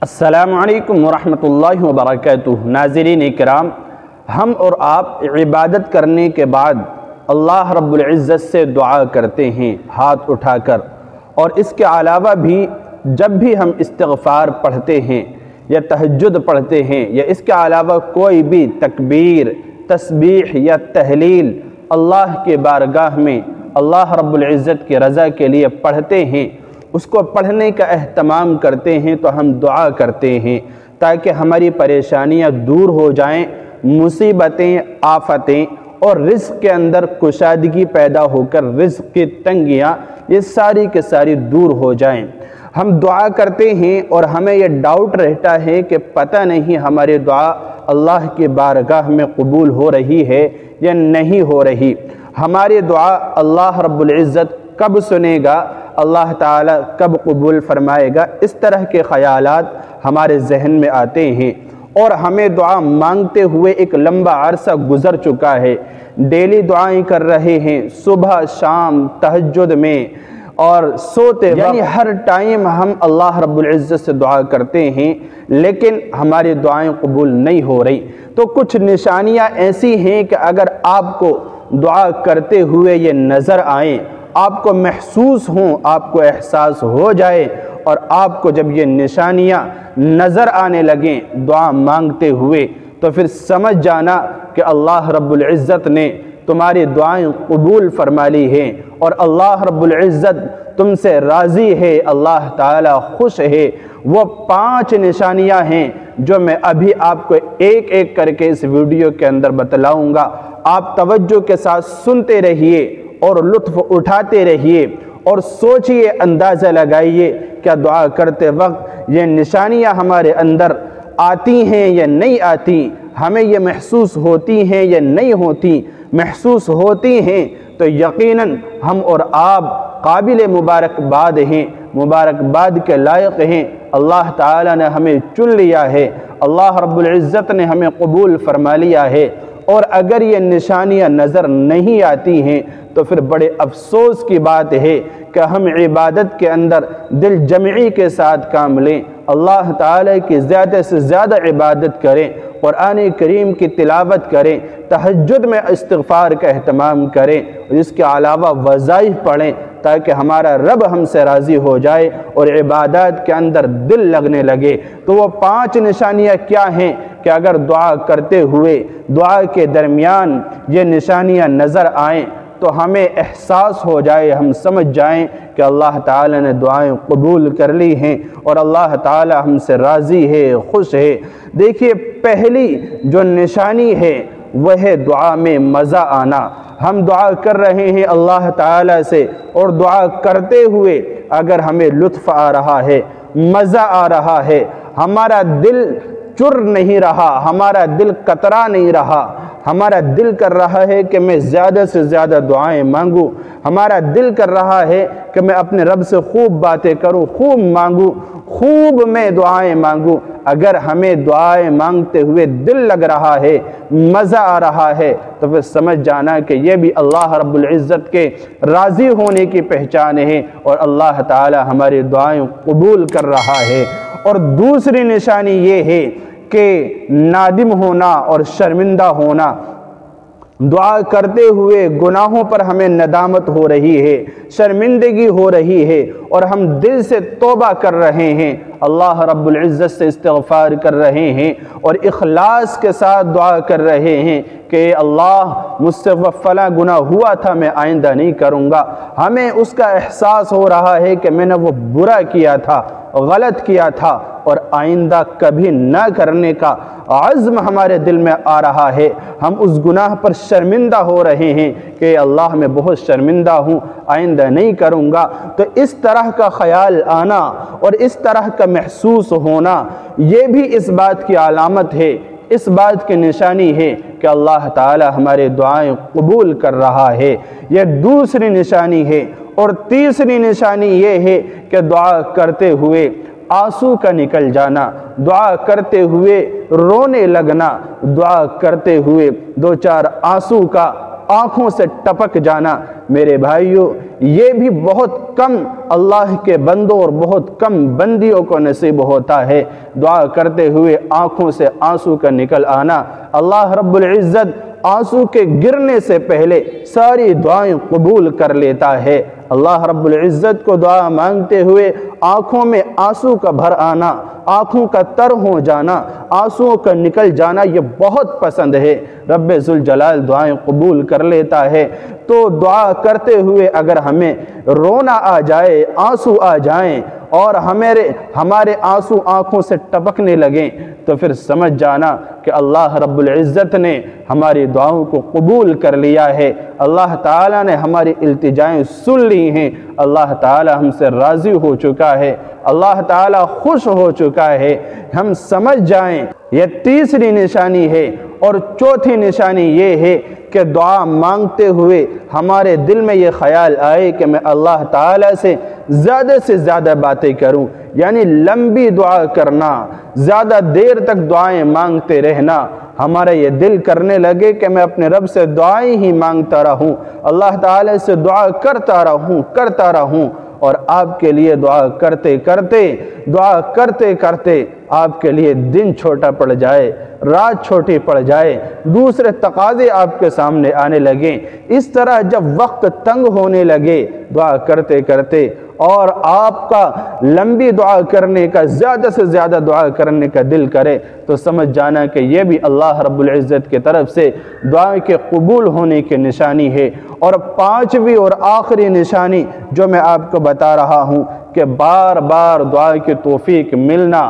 السلام علیکم ورحمۃ اللہ وبرکاتہ۔ ناظرین اکرام، ہم اور آپ عبادت کرنے کے بعد اللہ رب العزت سے دعا کرتے ہیں ہاتھ اٹھا کر، اور اس کے علاوہ بھی جب بھی ہم استغفار پڑھتے ہیں یا تہجد پڑھتے ہیں یا اس کے علاوہ کوئی بھی تکبیر، تسبیح یا تہلیل اللہ کے بارگاہ میں اللہ رب العزت کی رضا کے لیے پڑھتے ہیں، اس کو پڑھنے کا اہتمام کرتے ہیں تو ہم دعا کرتے ہیں تاکہ ہماری پریشانیاں دور ہو جائیں، مصیبتیں، آفتیں اور رزق کے اندر کشادگی پیدا ہو کر رزق کی تنگیاں یہ ساری کے ساری دور ہو جائیں۔ ہم دعا کرتے ہیں اور ہمیں یہ ڈاؤٹ رہتا ہے کہ پتہ نہیں ہماری دعا اللہ کی بارگاہ میں قبول ہو رہی ہے یا نہیں ہو رہی، ہماری دعا اللہ رب العزت کب سنے گا، اللہ تعالیٰ کب قبول فرمائے گا، اس طرح کے خیالات ہمارے ذہن میں آتے ہیں، اور ہمیں دعا مانگتے ہوئے ایک لمبا عرصہ گزر چکا ہے، ڈیلی دعائیں کر رہے ہیں، صبح شام تہجد میں اور سوتے یعنی ہر ٹائم ہم اللہ رب العزت سے دعا کرتے ہیں، لیکن ہماری دعائیں قبول نہیں ہو رہی۔ تو کچھ نشانیاں ایسی ہیں کہ اگر آپ کو دعا کرتے ہوئے یہ نظر آئیں، آپ کو محسوس ہوں، آپ کو احساس ہو جائے، اور آپ کو جب یہ نشانیاں نظر آنے لگیں دعا مانگتے ہوئے، تو پھر سمجھ جانا کہ اللہ رب العزت نے تمہاری دعائیں قبول فرما لی ہیں، اور اللہ رب العزت تم سے راضی ہے، اللہ تعالیٰ خوش ہے۔ وہ 5 نشانیاں ہیں جو میں ابھی آپ کو ایک ایک کر کے اس ویڈیو کے اندر بتلاؤں گا۔ آپ توجہ کے ساتھ سنتے رہیے اور لطف اٹھاتے رہیے، اور سوچئے، اندازہ لگائیے کیا دعا کرتے وقت یہ نشانیاں ہمارے اندر آتی ہیں یا نہیں آتی، ہمیں یہ محسوس ہوتی ہیں یا نہیں ہوتی۔ محسوس ہوتی ہیں تو یقیناً ہم اور آپ قابل مبارکباد ہیں، مبارکباد کے لائق ہیں، اللہ تعالیٰ نے ہمیں چن لیا ہے، اللہ رب العزت نے ہمیں قبول فرما لیا ہے۔ اور اگر یہ نشانیاں نظر نہیں آتی ہیں تو پھر بڑے افسوس کی بات ہے کہ ہم عبادت کے اندر دل جمعی کے ساتھ کام لیں، اللہ تعالیٰ کی زیادہ سے زیادہ عبادت کریں، قرآن کریم کی تلاوت کریں، تہجد میں استغفار کا اہتمام کریں، اور اس کے علاوہ وظائف پڑھیں تاکہ ہمارا رب ہم سے راضی ہو جائے اور عبادات کے اندر دل لگنے لگے۔ تو وہ 5 نشانیاں کیا ہیں کہ اگر دعا کرتے ہوئے دعا کے درمیان یہ نشانیاں نظر آئیں تو ہمیں احساس ہو جائے، ہم سمجھ جائیں کہ اللہ تعالیٰ نے دعائیں قبول کر لی ہیں اور اللہ تعالیٰ ہم سے راضی ہے، خوش ہے۔ دیکھیے، پہلی جو نشانی ہے وہ ہے دعا میں مزہ آنا۔ ہم دعا کر رہے ہیں اللہ تعالیٰ سے، اور دعا کرتے ہوئے اگر ہمیں لطف آ رہا ہے، مزہ آ رہا ہے، ہمارا دل چر نہیں رہا، ہمارا دل کترا نہیں رہا، ہمارا دل کر رہا ہے کہ میں زیادہ سے زیادہ دعائیں مانگوں، ہمارا دل کر رہا ہے کہ میں اپنے رب سے خوب باتیں کروں، خوب مانگوں، خوب میں دعائیں مانگوں۔ اگر ہمیں دعائیں مانگتے ہوئے دل لگ رہا ہے، مزہ آ رہا ہے، تو پھر سمجھ جانا کہ یہ بھی اللہ رب العزت کے راضی ہونے کی پہچان ہے، اور اللہ تعالی ہماری دعائیں قبول کر رہا ہے۔ اور دوسری نشانی یہ ہے کہ نادم ہونا اور شرمندہ ہونا۔ دعا کرتے ہوئے گناہوں پر ہمیں ندامت ہو رہی ہے، شرمندگی ہو رہی ہے، اور ہم دل سے توبہ کر رہے ہیں، اللہ رب العزت سے استغفار کر رہے ہیں، اور اخلاص کے ساتھ دعا کر رہے ہیں کہ اے اللہ، مجھ سے وہ فلاں گناہ ہوا تھا، میں آئندہ نہیں کروں گا۔ ہمیں اس کا احساس ہو رہا ہے کہ میں نے وہ برا کیا تھا، غلط کیا تھا، اور آئندہ کبھی نہ کرنے کا عزم ہمارے دل میں آ رہا ہے۔ ہم اس گناہ پر شرمندہ ہو رہے ہیں کہ اللہ میں بہت شرمندہ ہوں، آئندہ نہیں کروں گا۔ تو اس طرح کا خیال آنا اور اس طرح کا محسوس ہونا، یہ بھی اس بات کی علامت ہے، اس بات کی نشانی ہے کہ اللہ تعالی ہماری دعائیں قبول کر رہا ہے۔ یہ دوسری نشانی ہے۔ اور تیسری نشانی یہ ہے کہ دعا کرتے ہوئے آنسو کا نکل جانا، دعا کرتے ہوئے رونے لگنا، دعا کرتے ہوئے 2-4 آنسو کا آنکھوں سے ٹپک جانا، میرے بھائیوں یہ بھی بہت کم اللہ کے بندوں اور بہت کم بندیوں کو نصیب ہوتا ہے۔ دعا کرتے ہوئے آنکھوں سے آنسو کا نکل آنا، اللہ رب العزت آنسو کے گرنے سے پہلے ساری دعائیں قبول کر لیتا ہے۔ اللہ رب العزت کو دعا مانگتے ہوئے آنکھوں میں آنسو کا بھر آنا، آنکھوں کا تر ہو جانا، آنسوؤں کا نکل جانا یہ بہت پسند ہے۔ رب ذوالجلال دعائیں قبول کر لیتا ہے۔ تو دعا کرتے ہوئے اگر ہمیں رونا آ جائے، آنسو آ جائیں اور ہمارے آنسو آنکھوں سے ٹپکنے لگیں تو پھر سمجھ جانا کہ اللہ رب العزت نے ہماری دعاؤں کو قبول کر لیا ہے، اللہ تعالیٰ نے ہماری التجائیں سن لی ہیں، اللہ تعالیٰ ہم سے راضی ہو چکا ہے، اللہ تعالیٰ خوش ہو چکا ہے۔ ہم سمجھ جائیں یہ تیسری نشانی ہے۔ اور چوتھی نشانی یہ ہے کہ دعا مانگتے ہوئے ہمارے دل میں یہ خیال آئے کہ میں اللہ تعالیٰ سے زیادہ باتیں کروں، یعنی لمبی دعا کرنا، زیادہ دیر تک دعائیں مانگتے رہنا، ہمارا یہ دل کرنے لگے کہ میں اپنے رب سے دعائیں ہی مانگتا رہوں، اللہ تعالیٰ سے دعا کرتا رہوں اور آپ کے لیے دعا کرتے کرتے آپ کے لیے دن چھوٹا پڑ جائے، رات چھوٹی پڑ جائے، دوسرے تقاضے آپ کے سامنے آنے لگیں۔ اس طرح جب وقت تنگ ہونے لگے دعا کرتے اور آپ کا لمبی دعا کرنے کا، زیادہ سے زیادہ دعا کرنے کا دل کرے تو سمجھ جانا کہ یہ بھی اللہ رب العزت کی طرف سے دعا کے قبول ہونے کی نشانی ہے۔ اور پانچویں اور آخری نشانی جو میں آپ کو بتا رہا ہوں کہ بار بار دعا کی توفیق ملنا،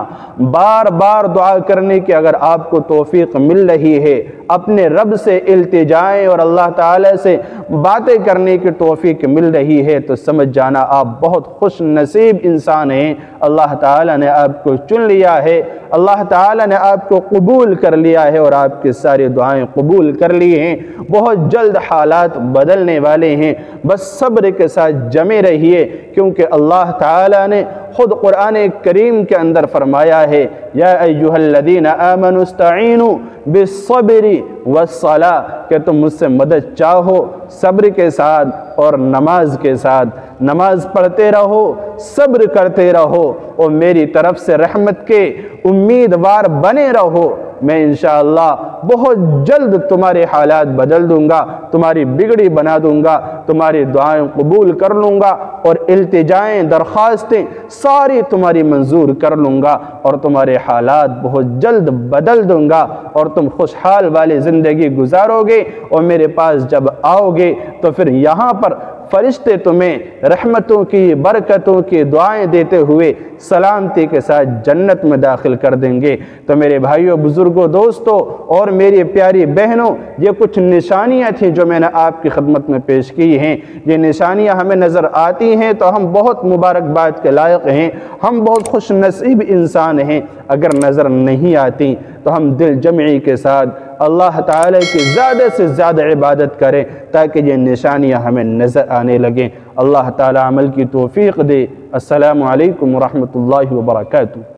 بار بار دعا کرنے کی اگر آپ کو توفیق مل رہی ہے، اپنے رب سے التجائیں اور اللہ تعالی سے باتیں کرنے کی توفیق مل رہی ہے تو سمجھ جانا آپ بہت خوش نصیب انسان ہیں، اللہ تعالی نے آپ کو چن لیا ہے، اللہ تعالی نے آپ کو قبول کر لیا ہے اور آپ کی ساری دعائیں قبول کر لی ہیں۔ بہت جلد حالات بدلنے والے ہیں، بس صبر کے ساتھ جمے رہیے، کیونکہ اللہ تعالی نے خود قرآن کریم کے اندر فرمایا ہے یا ایھا الذین آمنوا استعینوا بالصبر والصلاۃ کہ تم مجھ سے مدد چاہو صبر کے ساتھ اور نماز کے ساتھ، نماز پڑھتے رہو، صبر کرتے رہو اور میری طرف سے رحمت کے امیدوار بنے رہو۔ میں انشاءاللہ بہت جلد تمہارے حالات بدل دوں گا، تمہاری بگڑی بنا دوں گا، تمہاری دعائیں قبول کر لوں گا اور التجائیں درخواستیں ساری تمہاری منظور کر لوں گا اور تمہارے حالات بہت جلد بدل دوں گا اور تم خوشحال والی زندگی گزارو گے اور میرے پاس جب آؤ گے تو پھر یہاں پر فرشتے تمہیں رحمتوں کی، برکتوں کی دعائیں دیتے ہوئے سلامتی کے ساتھ جنت میں داخل کر دیں گے۔ تو میرے بھائیوں، بزرگوں، دوستوں اور میری پیاری بہنوں، یہ کچھ نشانیاں تھیں جو میں نے آپ کی خدمت میں پیش کی ہیں۔ یہ نشانیاں ہمیں نظر آتی ہیں تو ہم بہت مبارکباد کے لائق ہیں، ہم بہت خوش نصیب انسان ہیں۔ اگر نظر نہیں آتی تو ہم دل جمعی کے ساتھ اللہ تعالیٰ کی زیادہ سے زیادہ عبادت کریں تاکہ یہ نشانیاں ہمیں نظر آنے لگیں۔ اللہ تعالیٰ عمل کی توفیق دے۔ السلام علیکم ورحمۃ اللہ وبرکاتہ۔